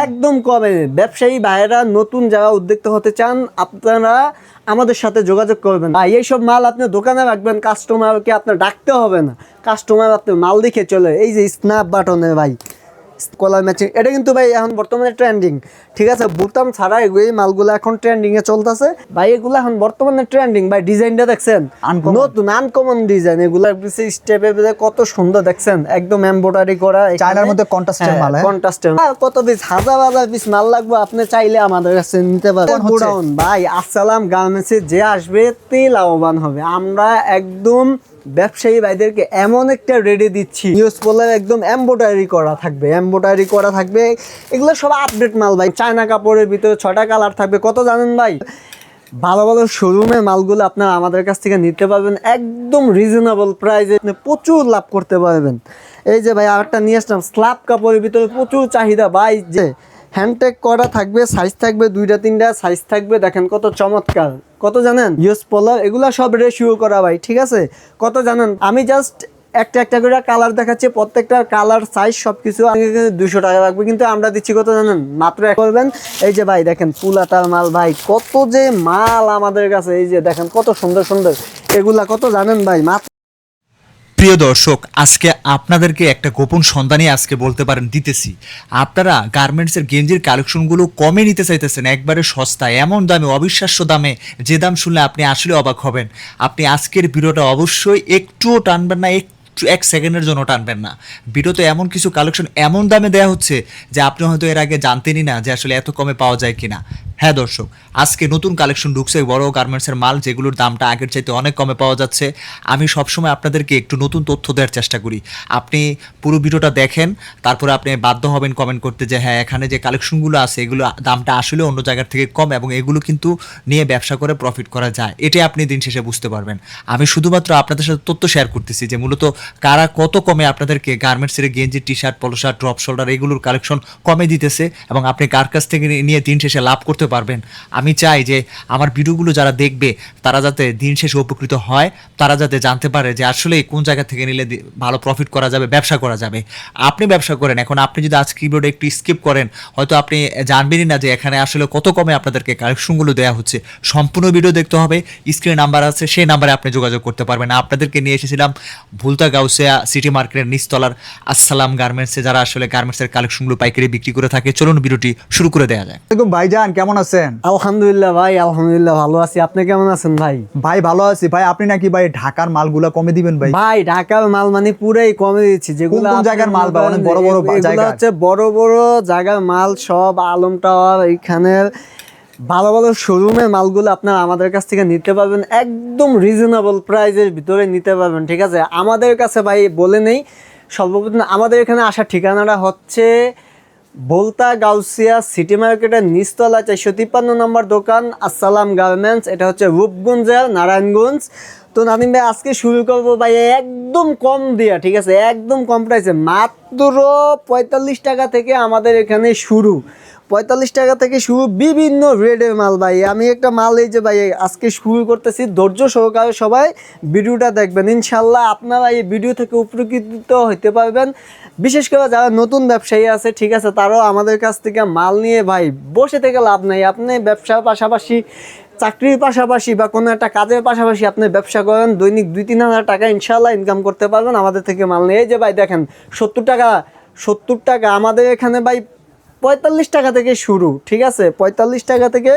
একদম কমে। ব্যবসায়ী ভাইয়েরা নতুন যারা উদ্যোক্তা হতে চান আপনারা আমাদের সাথে যোগাযোগ করবেন। এইসব মাল আপনি দোকানে রাখবেন, কাস্টমারকে আপনার ডাকতে হবে না, কাস্টমার আপনার মাল দেখে চলে। এই যে স্ন্যাপ বাটনের ভাই কলার ম্যাচিং, এটা কিন্তু ভাই এখন বর্তমানে ট্রেন্ডিং, ঠিক আছে। বুতাম ছাড়া এই মালগুলো এখন ট্রেন্ডিং এ চলতেছে ভাই। এগুলো এখন বর্তমানে ট্রেন্ডিং ভাই। ডিজাইনটা দেখছেন নতুন আনকমন ডিজাইন, এগুলো স্টেপে কত সুন্দর দেখছেন, একদম এমব্রয়ডারি করা, চায়নার মধ্যে কন্ট্রাস্টের মাল। কন্ট্রাস্টের কত পিস, হাজার হাজার পিস মাল লাগবে, আপনি চাইলে আমাদের কাছে নিতে পারেন। গোডাউন ভাই আসসালাম গার্মেন্টসে যে আসবে তে লাভবান হবে। আমরা একদম ব্যবসায়ী ভাইদেরকে এমন একটা রেডি দিচ্ছি, নিউজ পোলার একদম এমব্রয়ডারি করা থাকবে, এমব্রয়ডারি করা থাকবে। এগুলো সব আপডেট মাল ভাই। চায়না কাপড়ের ভিতরে 6টা কালার থাকবে, কত জানেন ভাই? ভালো ভালো শোরুমের মালগুলো আপনারা আমাদের কাছ থেকে নিতে পারবেন একদম রিজনেবল প্রাইসে, আপনি প্রচুর লাভ করতে পারবেন। এই যে ভাই আরেকটা নিয়ে আসলাম, স্ল্যাব কাপড়ের ভিতরে প্রচুর চাহিদা ভাই। যে হ্যান্ডটেক করা থাকবে, সাইজ থাকবে 2টা 3টা সাইজ থাকবে, দেখেন কত চমৎকার। কত জানেন? ইউজ পোলার এগুলা সব রেশিও করা ভাই, ঠিক আছে। কত জানেন? আমি জাস্ট একটা একটা করে কালার দেখাচ্ছি, প্রত্যেকটা কালার সাইজ সবকিছু 200 টাকা লাগবে, কিন্তু আমরা দিচ্ছি কত জানেন? মাত্র করবেন। এই যে ভাই দেখেন পুলাতার মাল ভাই, কত যে মাল আমাদের কাছে। এই যে দেখেন কত সুন্দর সুন্দর, এগুলা কত জানেন ভাই? মাত্র। প্রিয় দর্শক, আজকে আপনাদেরকে একটা গোপন সন্ধানই আজকে বলতে পারেন দিতেছি। আপনারা গার্মেন্টসের গেঞ্জির কালেকশনগুলো কমে নিতে চাইতেছেন, একবারে সস্তায়, এমন দামে, অবিশ্বাস্য দামে, যে দাম শুনলে আপনি আসলে অবাক হবেন। আপনি আজকের ভিডিওটা অবশ্যই একটুও টানবেন না, এক সেকেন্ডের জন্য টানবেন না। ভিডিওতে এমন কিছু কালেকশন এমন দামে দেওয়া হচ্ছে যে আপনি হয়তো এর আগে জানতেনই না যে আসলে এত কমে পাওয়া যায় কিনা। হ্যাঁ দর্শক, আজকে নতুন কালেকশন ঢুকছে, বড় গার্মেন্টসের মাল, যেগুলোর দামটা আগের চাইতে অনেক কমে পাওয়া যাচ্ছে। আমি সবসময় আপনাদেরকে একটু নতুন তথ্য দেওয়ার চেষ্টা করি। আপনি পুরো ভিডিওটা দেখেন, তারপরে আপনি বাধ্য হবেন কমেন্ট করতে যে হ্যাঁ, এখানে যে কালেকশনগুলো আছে এগুলো দামটা আসলে অন্য জায়গার থেকে কম, এবং এগুলো কিন্তু নিয়ে ব্যবসা করে প্রফিট করা যায়। এটাই আপনি দিন শেষে বুঝতে পারবেন। আমি শুধুমাত্র আপনাদের সাথে তথ্য শেয়ার করতেছি যে মূলত কারা কত কমে আপনাদেরকে গার্মেন্টসের গেঞ্জি, টি শার্ট, পলো শার্ট, ড্রপ শোল্ডার এগুলোর কালেকশন কমে দিতেছে, এবং আপনি কার কাছ থেকে নিয়ে দিন শেষে লাভ করতে পারবেন। আমি চাই যে আমার ভিডিওগুলো যারা দেখবে তারা যাতে দিন শেষে উপকৃত হয়, তারা যাতে জানতে পারে যে আসলে কোন জায়গা থেকে নিলে ভালো প্রফিট করা যাবে, ব্যবসা করা যাবে। আপনি ব্যবসা করেন, এখন আপনি যদি আজকে ভিডিওটা একটু স্কিপ করেন, হয়তো আপনি জানবেনই না যে এখানে আসলে কত কমে আপনাদেরকে কালেকশনগুলো দেওয়া হচ্ছে। সম্পূর্ণ ভিডিও দেখতে হবে, স্ক্রিনে নাম্বার আছে, সেই নাম্বারে আপনি যোগাযোগ করতে পারবেন। আপনাদেরকে নিয়ে এসেছিলাম ভুলতা গাউসিয়া সিটি মার্কেটের নিচতলার আসসালাম গার্মেন্টসে, যারা আসলে গার্মেন্টসের কালেকশনগুলো পাইকারি বিক্রি করে থাকে। চলুন ভিডিওটি শুরু করে দেওয়া যায়। ভাইজান কেমন আছেন? আলহামদুলিল্লাহ ভাই, আলহামদুলিল্লাহ ভালো আছি। আপনি কেমন আছেন ভাই? ভাই ভালো আছি ভাই। আপনি নাকি ভাই ঢাকার মালগুলা কমে দিবেন ভাই? ভাই ঢাকার মাল মানে পুরাই কমে দিচ্ছি। যেগুলো কোন জায়গার মাল ভাই? অনেক বড় বড় জায়গা হচ্ছে, বড় বড় জায়গার মাল সব আলম টাওয়ার এইখানে ভালো ভালো শোরুমের মালগুলো আপনারা আমাদের কাছ থেকে নিতে পারবেন একদম রিজনেবল প্রাইসের ভিতরে নিতে পারবেন, ঠিক আছে। আমাদের কাছে ভাই বলে নেই, সর্বপ্রথম আমাদের এখানে আসার ঠিকানাটা হচ্ছে ভুলতা গাউসিয়া সিটি মার্কেটের নিচতলা 453 নম্বর দোকান আসসালাম গার্মেন্টস। এটা হচ্ছে রূপগঞ্জের নারায়ণগঞ্জ। তো নাদিম ভাই আজকে শুরু করবো ভাই একদম কম দিয়া, ঠিক আছে, একদম কম প্রাইসে, মাত্র 45 টাকা থেকে আমাদের এখানে শুরু। 45 টাকা থেকে শুরু, বিভিন্ন রেডের মাল ভাই। আমি একটা মাল এই যে ভাই আজকে শুরু করতেছি, ধৈর্য সহকারে সবাই ভিডিওটা দেখবেন, ইনশাল্লাহ আপনারা এই ভিডিও থেকে উপকৃত হতে পারবেন। বিশেষ করে যারা নতুন ব্যবসায়ী আছে, ঠিক আছে, তারাও আমাদের কাছ থেকে মাল নিয়ে ভাই বসে থেকে লাভ নেই। আপনি ব্যবসার পাশাপাশি, চাকরির পাশাপাশি বা কোনো একটা কাজের পাশাপাশি আপনি ব্যবসা করেন, দৈনিক 2-3 হাজার টাকা ইনশাল্লাহ ইনকাম করতে পারবেন আমাদের থেকে মাল নিয়ে। এই যে ভাই দেখেন 70 টাকা আমাদের এখানে ভাই 45 টাকা থেকে শুরু, ঠিক আছে, 45 টাকা থেকে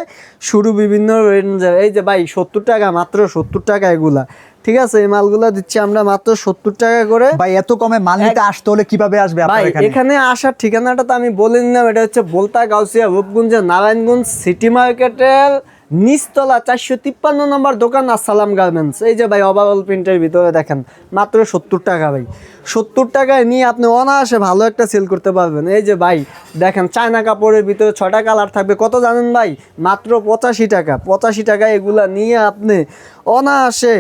শুরু বিভিন্ন রেঞ্জের। এই যে ভাই 70 টাকা, মাত্র 70 টাকা এগুলা, ঠিক আছে। এই মালগুলা দিচ্ছি আমরা মাত্র 70 টাকা করে। ভাই এত কমে মাল নিতে আসতে হলে কিভাবে আসবে আপনার এখানে? এখানে আসার ঠিকানাটা তো আমি বলে নিলাম, এটা হচ্ছে ভুলতা গাউসিয়া রূপগঞ্জের নারায়ণগঞ্জ সিটি মার্কেটের নিচতলা 453 নম্বর দোকান আসসালাম গার্মেন্টস। এই যে ভাই ওভারঅল প্রিন্টের ভিতরে দেখেন মাত্র 70 টাকা ভাই। 70 টাকায় নিয়ে আপনি অনায়াসে ভালো একটা সেল করতে পারবেন। এই যে ভাই দেখেন চায়না কাপড়ের ভিতরে 6টা কালার থাকবে, কত জানেন ভাই? মাত্র 85 টাকা। 85 টাকা এগুলা নিয়ে আপনি অনায়াসে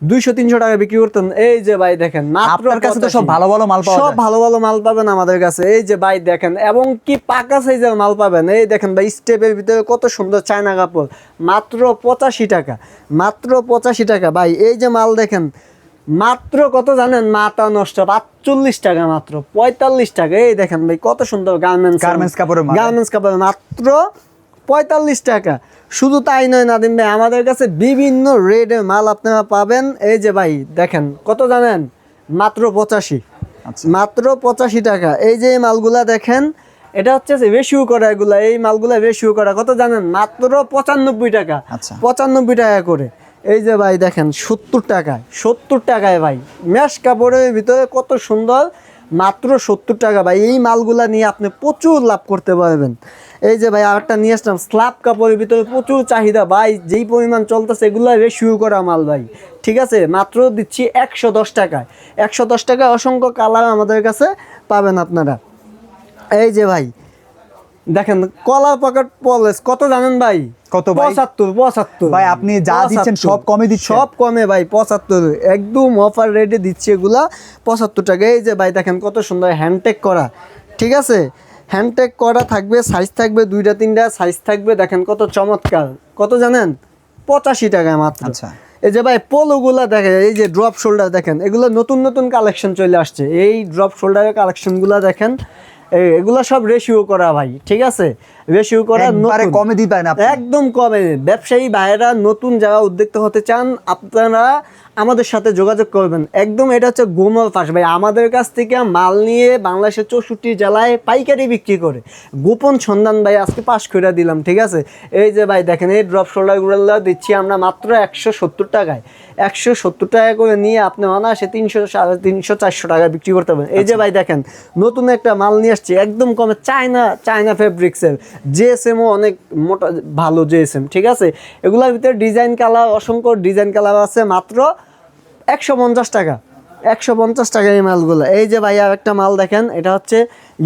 200-300 টাকা বিক্রি করতেন। এই যে ভাই দেখেন আপনার কাছে তো সব ভালো ভালো মাল পাওয়া যায়, সব ভালো ভালো মাল পাবেন আমাদের কাছে। এই যে ভাই দেখেন, এবং কি পাকা সাইজের মাল পাবেন। এই দেখেন ভাই স্টেপের ভিতরে কত সুন্দর চায়না কাপড়, মাত্র 85 টাকা, মাত্র 85 টাকা ভাই। এই যে মাল দেখেন মাত্র কত জানেন, মাথা নষ্ট, 45 টাকা মাত্র, 45 টাকা। এই দেখেন ভাই কত সুন্দর গার্মেন্টস কাপড়ের মাল। গার্মেন্টস কাপড় মাত্র 45 টাকা। শুধু তাই নয় নাদিম ভাই, আমাদের কাছে বিভিন্ন রেটের মাল আপনারা পাবেন। এই যে ভাই দেখেন কত জানেন, মাত্র 85, আচ্ছা। মাত্র 85 টাকা। এই যে এই মালগুলা দেখেন, এটা হচ্ছে রেশিও করা, এগুলা এই মালগুলা রেশিও করা, কত জানেন, মাত্র 95 টাকা। আচ্ছা। 95 টাকা করে। এই যে ভাই দেখেন 70 টাকায়, 70 টাকায় ভাই ম্যাশ কাপড়ের ভিতরে কত সুন্দর, মাত্র 70 টাকা ভাই। এই মালগুলা নিয়ে আপনি প্রচুর লাভ করতে পারবেন। এই যে ভাই আরেকটা নিয়ে আসলাম, স্ল্যাব কাপড়ের ভিতরে প্রচুর চাহিদা ভাই, যেই পরিমাণ চলতেছে এগুলো রেশিও করা মাল ভাই, ঠিক আছে, মাত্র দিচ্ছি 110 টাকায়। 110 টাকায় অসংখ্য কালার আমাদের কাছে পাবেন আপনারা। এই যে ভাই দেখেন কলার পকেট পলেস, কত জানেন ভাই, কত ভাই? 75 ভাই আপনি যা দিচ্ছেন সব কমে দিচ্ছেন। সব কমে ভাই, 75 একদম অফার রেটে দিচ্ছি এগুলা 75 টাকা। এই যে ভাই দেখেন কত সুন্দর হ্যান্ডটেক করা, ঠিক আছে, হ্যান্ডটেক করা থাকবে, সাইজ থাকবে 2টা 3টা সাইজ থাকবে, দেখেন কত চমৎকার, কত জানেন, 85 টাকায় মাত্র। আচ্ছা। এই যে ভাই পোলোগুলা দেখেন, এই যে ড্রপ শোল্ডার দেখেন, এগুলো নতুন নতুন কালেকশন চলে আসছে, এই ড্রপ শোল্ডারের কালেকশনগুলো দেখেন, এগুলা সব রেশিও করা ভাই, ঠিক আছে, রেশিও করা, একবারে নতুন। কমে দিবেন আপনি। একদম কমে। ব্যবসায়ী ভাইয়েরা নতুন যারা উদ্যোক্তা হতে চান, আপনারা আমাদের সাথে যোগাযোগ করবেন। একদম এটা হচ্ছে গোমল ফাঁস ভাই, আমাদের কাছ থেকে মাল নিয়ে বাংলাদেশের 64 জেলায় পাইকারি বিক্রি করে গোপন সন্ধান ভাই আজকে পাশ করে দিলাম, ঠিক আছে। এই যে ভাই দেখেন এই ড্রপ শোল্ডারগুলো দিচ্ছি আমরা মাত্র 170 টাকায়। 170 টাকা করে নিয়ে আপনি অনায়াসে 300, 350, 400 টাকা বিক্রি করতে পারবেন। এই যে ভাই দেখেন নতুন একটা মাল নিয়ে আসছি একদম কমে, চায়না ফেব্রিক্সের, জিএসএমও অনেক মোটা ভালো জিএসএম, ঠিক আছে। এগুলোর ভিতরে ডিজাইন কালার, অসংখ্য ডিজাইন কালার আছে, মাত্র 150 টাকা। 150 টাকা এই মালগুলো। এই যে ভাই আর একটা মাল দেখেন, এটা হচ্ছে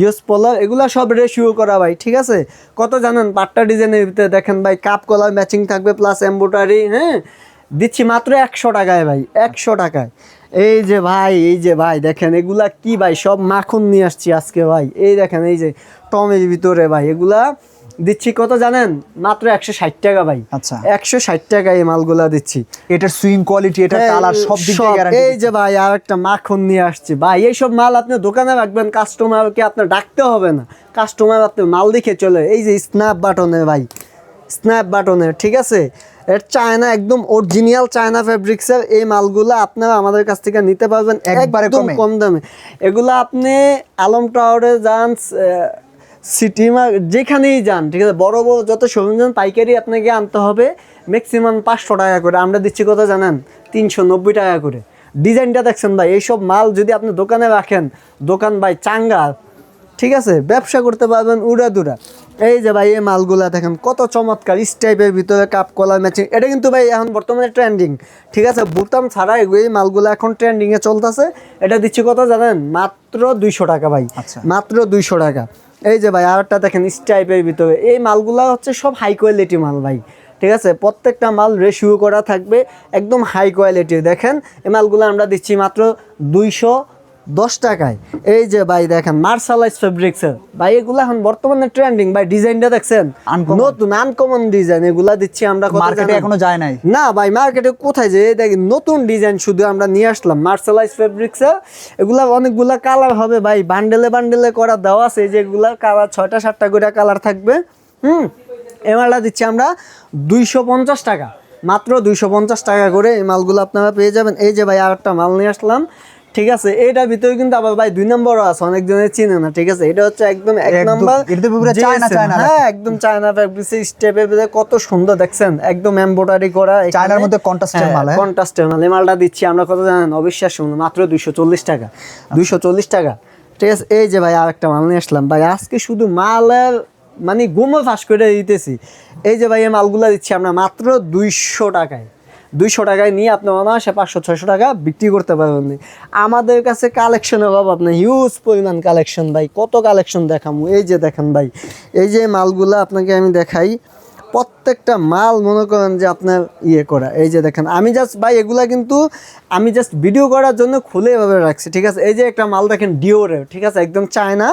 ইউস পোলার, এগুলো সব রেশিও করা ভাই, ঠিক আছে। কত জানেন, পাট্টা ডিজাইনের ভিতরে দেখেন ভাই কাপ কলার ম্যাচিং থাকবে প্লাস এমব্রয়ডারি, হ্যাঁ, দিচ্ছি মাত্র 100 টাকায় ভাই, 100 টাকায়। এই যে ভাই দেখেন এগুলা কি ভাই, সব মাখন নিয়ে আসছি আজকে ভাই। এই দেখেন এই যে টমের ভিতরে ভাই, এগুলা দিচ্ছি কত জানেন, মাত্র 160 টাকা ভাই। আচ্ছা। 160 টাকা এই মালগুলা দিচ্ছি। এটার সুইং কোয়ালিটি, এটা কালার সব দিক দিয়ে গ্যারান্টি। এই যে ভাই আর একটা মাখন নিয়ে আসছি ভাই, এইসব মাল আপনি দোকানে রাখবেন, কাস্টমারকে আপনার ডাকতে হবে না, কাস্টমার আপনি মাল দেখে চলে। এই যে স্ন্যাপ বাটনের ভাই, স্ন্যাপ বাটনের, ঠিক আছে, এর চায়না একদম অরিজিনাল চায়না ফেব্রিক্সের এই মালগুলো আপনারা আমাদের কাছ থেকে নিতে পারবেন একবারে একদম কমে। কম দামে। এগুলো আপনি আলম টাওয়ারে যান, সিটি যেখানেই যান, ঠিক আছে, বড় বড় যত সরঞ্জাম পাইকারি আপনাকে আনতে হবে ম্যাক্সিমাম 500 টাকা করে, আমরা দিচ্ছি কত জানেন, 390 টাকা করে। ডিজাইনটা দেখছেন ভাই, এইসব মাল যদি আপনি দোকানে রাখেন, দোকান ভাই চাঙ্গা, ঠিক আছে, ব্যবসা করতে পারবেন উড়াদুরা। এই যে ভাই এই মালগুলা দেখেন কত চমৎকার, স্টাইপের ভিতরে কাপ কলার ম্যাচিং, এটা কিন্তু ভাই এখন বর্তমানে ট্রেন্ডিং, ঠিক আছে, বুতাম ছাড়া এই মালগুলো এখন ট্রেন্ডিংয়ে চলতেছে। এটা দিচ্ছি কত জানেন, মাত্র 200 টাকা ভাই। আচ্ছা। মাত্র 200 টাকা। এই যে ভাই আরেকটা দেখেন স্টাইপের ভিতরে, এই মালগুলা হচ্ছে সব হাই কোয়ালিটি মাল ভাই, ঠিক আছে, প্রত্যেকটা মাল রেশিও করা থাকবে, একদম হাই কোয়ালিটির। দেখেন এই মালগুলো আমরা দিচ্ছি মাত্র 210 টাকায়। এই যে ভাই দেখেন মার্শালাইজ ফেব্রিক্সের ভাই, এগুলো এখন বর্তমানে ট্রেন্ডিং ভাই, ডিজাইনটা দেখছেন নতুন আনকমন ডিজাইন, এগুলা দিচ্ছি আমরা মার্কেটে এখনো যায় নাই। না ভাই, মার্কেটে কোথায় যে দেখেন নতুন ডিজাইন শুধু আমরা নিয়ে আসলাম মার্শালাইজ ফেব্রিক্সে। এগুলা অনেকগুলা কালার হবে ভাই, বান্ডেলে করা দেওয়া আছে, এই যে এগুলা কালার 6টা 7টা করে কালার থাকবে। এই মালটা দিচ্ছি আমরা 250 টাকা, মাত্র 250 টাকা করে এই মালগুলো আপনারা পেয়ে যাবেন। এই যে ভাই আর একটা মাল নিয়ে আসলাম, ঠিক আছে, এটার ভিতরে কিন্তু আবার ভাই 2 নম্বরও আছে, অনেকজনের চিনে না, ঠিক আছে, এটা হচ্ছে একদম 1 নম্বর, হ্যাঁ একদম চায়না ফেব্রিক্স স্টেপের ভিতরে কত সুন্দর দেখছেন, একদম এমব্রয়ডারি করা, চায়নার মধ্যে কন্ট্রাস্টের মাল, কন্ট্রাস্টের মাল। এই মালটা দিচ্ছি আমরা কত জানেন, অবিশ্বাস্য মাত্র 240 টাকা, 240 টাকা, ঠিক আছে। এই যে ভাই আরেকটা মাল নিয়ে আসলাম ভাই, আজকে শুধু মালের মানে গুমো ফাঁস করে দিতেছি। এই যে ভাই এই মালগুলো দিচ্ছি আমরা মাত্র 200 টাকায়। 200 টাকায় নিয়ে আপনি অনায়াসে 500-600 টাকা বিক্রি করতে পারবেন। আমাদের কাছে কালেকশনের অভাব আপনার হিউজ পরিমাণ কালেকশন ভাই, কত কালেকশন দেখামু। এই যে দেখেন ভাই, এই যে মালগুলো আপনাকে আমি দেখাই, প্রত্যেকটা মাল মনে করেন যে আপনার ইয়ে করা। এই যে দেখেন আমি জাস্ট ভাই এগুলা কিন্তু আমি জাস্ট ভিডিও করার জন্য খুলে এভাবে রাখছি, ঠিক আছে। এই যে একটা মাল দেখেন ডিওরের, ঠিক আছে, একদম চায়না,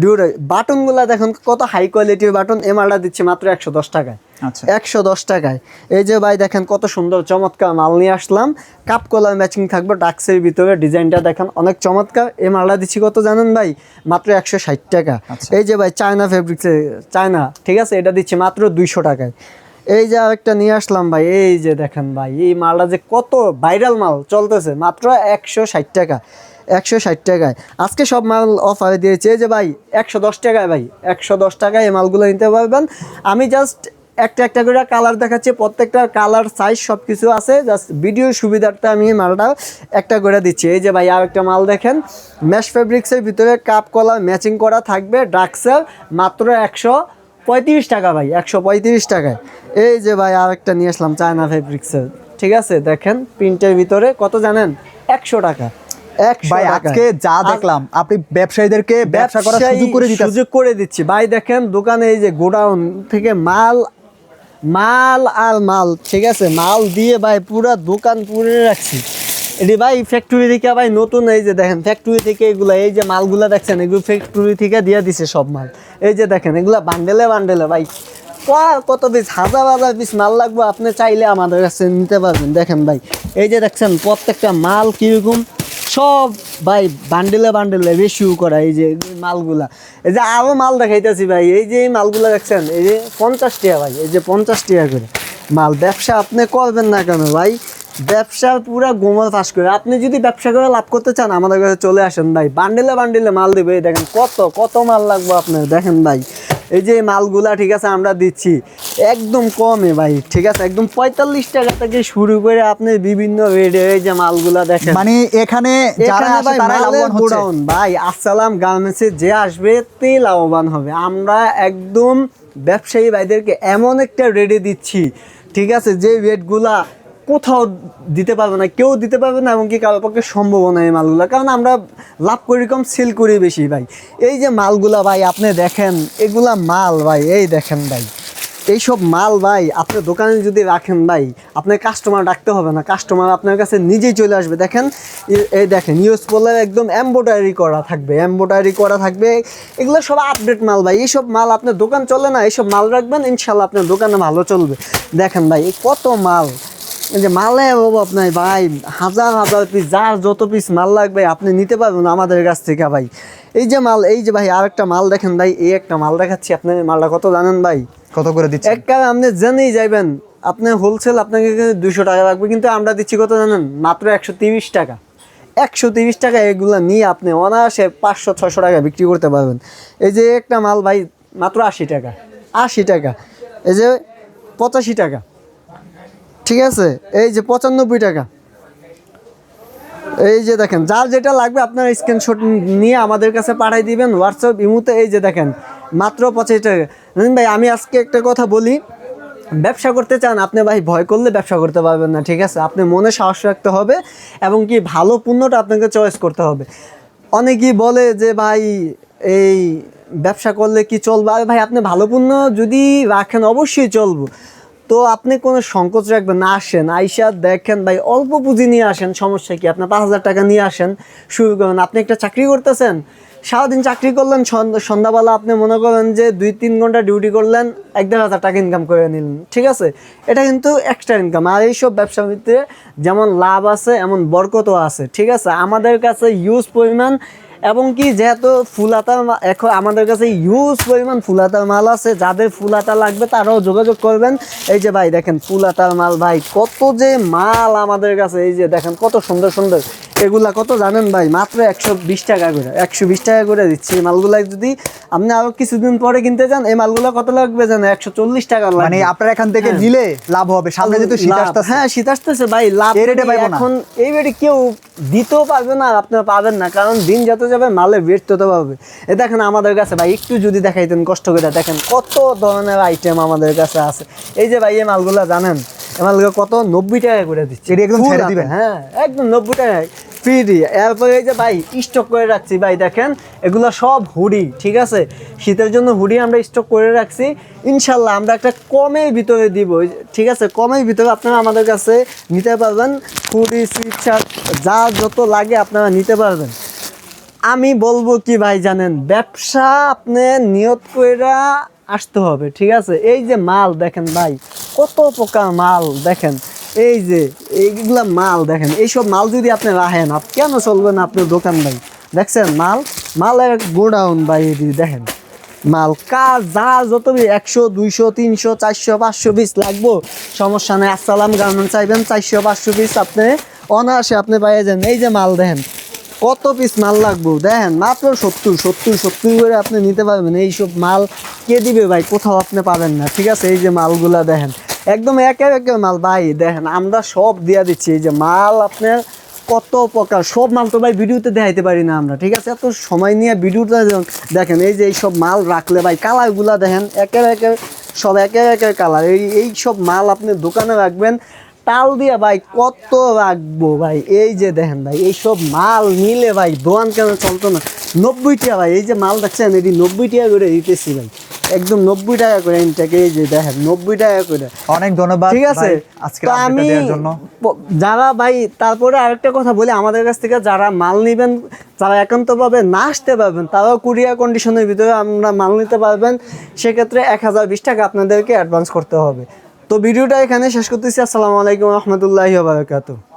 ডিউরে বাটনগুলা দেখুন কত হাই কোয়ালিটির বাটন, এই মালটা দিচ্ছি মাত্র 110 টাকায়। আচ্ছা 110 টাকায়। এই যে ভাই দেখেন কত সুন্দর চমৎকার মাল নিয়ে আসলাম, কাপ কলার ম্যাচিং থাকবে, ডাক্সের ভিতরে ডিজাইনটা দেখেন অনেক চমৎকার। এই মালটা দিচ্ছি কত জানেন ভাই? মাত্র 160 টাকা। আচ্ছা। এই যে ভাই চায়না ফেব্রিক্সে, চায়না, ঠিক আছে, এটা দিচ্ছি মাত্র 200 টাকায়। এই যে আরেকটা নিয়ে আসলাম ভাই, এই যে দেখেন ভাই এই মালটা যে কত ভাইরাল মাল চলতেছে, মাত্র 160 টাকা। 160 টাকায় আজকে সব মাল অফারে দিয়েছে। এই যে ভাই 110 টাকায়, ভাই 110 টাকায় এই মালগুলো নিতে পারবেন। আমি জাস্ট একটা একটা করে কালার দেখাচ্ছি, প্রত্যেকটা কালার সাইজ সব কিছু আছে, জাস্ট ভিডিওর সুবিধার্থে আমি এই মালটা একটা করে দিচ্ছি। এই যে ভাই আর একটা মাল দেখেন, ম্যাশ ফেব্রিক্সের ভিতরে কাপ কলার ম্যাচিং করা থাকবে, ডাক্সের, মাত্র 135 টাকা ভাই, 135 টাকায়। এই যে ভাই আরেকটা নিয়ে আসলাম চায়না ফেব্রিক্সের, ঠিক আছে, দেখেন প্রিন্টের ভিতরে কত জানেন? 100 টাকা। 100 ভাই টাকায়। আজকে যা দেখলাম আপনি ব্যবসায়ীদেরকে ব্যবসা করার সুযোগ করে দিতেছেন। সুযোগ করে দিচ্ছি ভাই। দেখেন দোকানে এই যে গোডাউন থেকে মাল আর মাল, ঠিক আছে, মাল দিয়ে ভাই পুরা দোকান পুরে রাখছি। এটি ভাই ফ্যাক্টরি থেকে ভাই নতুন, এই যে দেখেন ফ্যাক্টরি থেকে এগুলা, এই যে মালগুলা দেখছেন এগুলো ফ্যাক্টরি থেকে দিয়ে দিছে সব মাল। এই যে দেখেন এগুলা বান্ডেলে বান্ডেলে ভাই, কত পিস, হাজার হাজার পিস মাল লাগবে, আপনি চাইলে আমাদের কাছে নিতে পারবেন। দেখেন ভাই এই যে দেখছেন প্রত্যেকটা মাল কীরকম, সব ভাই বান্ডেলে বান্ডেলে রেশিও করা। এই যে মালগুলা, এই যে আরও মাল দেখাইতেছি ভাই, এই যে এই মালগুলা দেখছেন, এই যে 50 টাকা ভাই, এই যে 50 টাকা করে মাল। ব্যবসা আপনি করবেন না কেন ভাই, ব্যবসা পুরো গোমর ফাঁস করে। আপনি যদি ব্যবসা করে লাভ করতে চান আমাদের কাছে চলে আসেন ভাই, বান্ডেলে বান্ডেলে মাল দেবে। এই দেখেন কত কত মাল লাগবে আপনার, দেখেন ভাই এই যে মালগুলা, ঠিক আছে, আমরা দিচ্ছি একদম কমে ভাই, ঠিক আছে, একদম 45 টাকা থেকে শুরু করে আপনি বিভিন্ন রেটে এই যে মালগুলা দেখেন। মানে এখানে যারা এখানে আসে ভাই তারাই মালের লাভবান হচ্ছে। গোডাউন ভাই, আসসালাম গার্মেন্টসে যে আসবে তে লাভবান হবে। আমরা একদম ব্যবসায়ী ভাইদেরকে এমন একটা রেটে দিচ্ছি, ঠিক আছে, যে রেটগুলা কোথাও দিতে পারবে না, কেউ দিতে পারবে না, এমনকি কারোর পক্ষে সম্ভব না এই মালগুলা, কারণ আমরা লাভ করি কম, সেল করি বেশি ভাই। এই যে মালগুলা ভাই আপনি দেখেন, এগুলা মাল ভাই, এই দেখেন ভাই এইসব মাল ভাই আপনি দোকানে যদি রাখেন ভাই, আপনার কাস্টমার ডাকতে হবে না, কাস্টমার আপনার কাছে নিজেই চলে আসবে। দেখেন এই দেখেন ইউজ করলে একদম এমব্রয়ডারি করা থাকবে, এমব্রয়ডারি করা থাকবে, এগুলো সব আপডেট মাল ভাই। এইসব মাল আপনার দোকান চলে না, এইসব মাল রাখবেন, ইনশাল্লাহ আপনার দোকানে ভালো চলবে। দেখেন ভাই এই কত মাল, এই যে মালে অভাব নাই ভাই, হাজার হাজার পিস, যার যত পিস মাল লাগবে আপনি নিতে পারবেন আমাদের কাছ থেকে ভাই। এই যে মাল, এই যে ভাই আরেকটা মাল দেখেন ভাই, এই একটা মাল দেখাচ্ছি, আপনি মালটা কত জানেন ভাই? কত করে দিচ্ছেন? এক কাজ আপনি জেনেই যাবেন, আপনি হোলসেল আপনাকে 200 টাকা লাগবে, কিন্তু আমরা দিচ্ছি কত জানেন? মাত্র 130 টাকা। 130 টাকা এগুলো নিয়ে আপনি অনায়াসে 500-600 টাকা বিক্রি করতে পারবেন। এই যে একটা মাল ভাই মাত্র 80 টাকা, 80 টাকা। এই যে 85 টাকা, ঠিক আছে, এই যে 95 টাকা। এই যে দেখেন যার যেটা লাগবে আপনার স্ক্রিনশট নিয়ে আমাদের কাছে পাঠিয়ে দিবেন হোয়াটসঅ্যাপ ইমোতে। এই যে দেখেন মাত্র 85 টাকা। ভাই আমি আজকে একটা কথা বলি, ব্যবসা করতে চান আপনি ভাই, ভয় করলে ব্যবসা করতে পারবেন না, ঠিক আছে, আপনি মনে সাহস রাখতে হবে এবং কি ভালো পণ্যটা আপনাকে চয়েস করতে হবে। অনেকেই বলে যে ভাই এই ব্যবসা করলে কি চলবে, আর ভাই আপনি ভালো পণ্য যদি রাখেন অবশ্যই চলবো। তো আপনি কোনো সংকোচ রাখবেন না, আসেন, আইসা দেখেন ভাই, অল্প পুঁজি নিয়ে আসেন, সমস্যা কি, আপনার 5,000 টাকা নিয়ে আসেন, শুরু করেন। আপনি একটা চাকরি করতেছেন, সারাদিন চাকরি করলেন, সন্ধ্যাবেলা আপনি মনে করেন যে 2-3 ঘন্টা ডিউটি করলেন, 1,500 টাকা ইনকাম করে নিলেন, ঠিক আছে, এটা কিন্তু এক্সট্রা ইনকাম। আর এইসব ব্যবসার ভিতরে যেমন লাভ আছে এমন বরকতও আছে, ঠিক আছে। আমাদের কাছে ইউজ পরিমাণ এবং কি যেহেতু ফুলাতার এখন আমাদের কাছে ইউজ পরিমাণ ফুলাতার মাল আছে, যাদের ফুলাতা লাগবে তারাও যোগাযোগ করবেন। এই যে ভাই দেখেন ফুলাতার মাল ভাই, কত যে মাল আমাদের কাছে, এই যে দেখেন কত সুন্দর সুন্দর। এগুলা কত জানেন ভাই? মাত্র 120 টাকা করে, 120 টাকা করে দিচ্ছি। এই মালগুলা যদি আপনি আরো কিছুদিন পরে কিনতে চান, এই মালগুলা কত লাগবে জানেন? 140 টাকা লাগবে। মানে আপনার এখান থেকে নিলে লাভ হবে, সামনে যেহেতু শীত আসতেছে। হ্যাঁ শীত আসতেছে ভাই, লাভ এই রেটে পাইবো না। এখন এই রেটে কেউ দিতেও পারবে না, আপনারা পাবেন না, কারণ দিন যত যাবে মালের রেট তত পাবে। এই দেখেন আমাদের কাছে ভাই, একটু যদি দেখাইতেন কষ্ট করে, দেখেন কত ধরনের আইটেম আমাদের কাছে আছে। এই যে ভাই এই মালগুলা জানেন, এই মালগুলো কত 90 টাকা করে দিচ্ছি। এটা একদম ছেড়ে দিবেন? হ্যাঁ একদম 90 টাকায় ফ্রি। এরপরে এই যে ভাই স্টক করে রাখছি ভাই, দেখেন এগুলো সব হুডি, ঠিক আছে, শীতের জন্য হুডি আমরা স্টক করে রাখছি। ইনশাল্লাহ আমরা একটা কমের ভিতরে দিব, ঠিক আছে, কমের ভিতরে আপনারা আমাদের কাছে নিতে পারবেন। হুডি, সুইট শার্ট, যা যত লাগে আপনারা নিতে পারবেন। আমি বলবো কি ভাই জানেন, ব্যবসা আপনি নিয়ত কইরা আসতে হবে, ঠিক আছে? এই যে মাল দেখেন ভাই, কত প্রকার মাল দেখেন, এই যে এইগুলা মাল দেখেন, এইসব মাল যদি আপনি রাখেন কেন চলবে না আপনার দোকান ভাই? দেখছেন মালের গোডাউন ভাই, এদিকে দেখেন মাল কাজ যা যত 100 200 300 400 500 পিস লাগবো, সমস্যা নেই। আসসালাম গার্মেন্টস চাইবেন 400 500 পিস আপনি অনায়াসে আপনি পাইয়ে যান। এই যে মাল দেখেন কত পিস মাল লাগবো, দেখেন মাত্র 70 করে আপনি নিতে পারবেন। এইসব মাল কে দিবে ভাই? কোথাও আপনি পাবেন না, ঠিক আছে? এই যে মালগুলা দেখেন একদম একের মাল ভাই, দেখেন আমরা সব দিয়া দিচ্ছি। এই যে মাল আপনার কত প্রকার, সব মাল তো ভাই ভিডিওতে দেখাইতে পারি না আমরা, ঠিক আছে? এত সময় নিয়ে ভিডিওটা দেখেন। এই যে এইসব মাল রাখলে ভাই কালারগুলা দেখেন একের সব একের কালার। এই সব মাল আপনি দোকানে রাখবেন টাল দিয়ে ভাই, কত রাখবো ভাই? এই যে দেখেন ভাই, এইসব মাল নিলে ভাই দোকান কেন চলতো না? 90 টাকা ভাই, এই যে মাল দেখছেন এটি 90 টাকা করে দিতেছি ভাই, একদম 90 টাকা করে ইনটাকে। এই যে দেখেন 90 টাকা করে। অনেক ধন্যবাদ ঠিক আছে, ভাই আজকে তো আমি দেওয়ার জন্য। যারা ভাই, তারপরে আরেকটা কথা বলি, আমাদের কাছ থেকে যারা মাল নেবেন, যারা একান্তভাবে না আসতে পারবেন, তারাও কুরিয়ার কন্ডিশনের ভিতরে আমরা মাল নিতে পারবেন। সেক্ষেত্রে 1020 টাকা আপনাদেরকে অ্যাডভান্স করতে হবে। তো ভিডিওটা এখানে শেষ করতেছি। আসসালামু আলাইকুম রহমতুল্লাহি ওয়া বারাকাতুহু।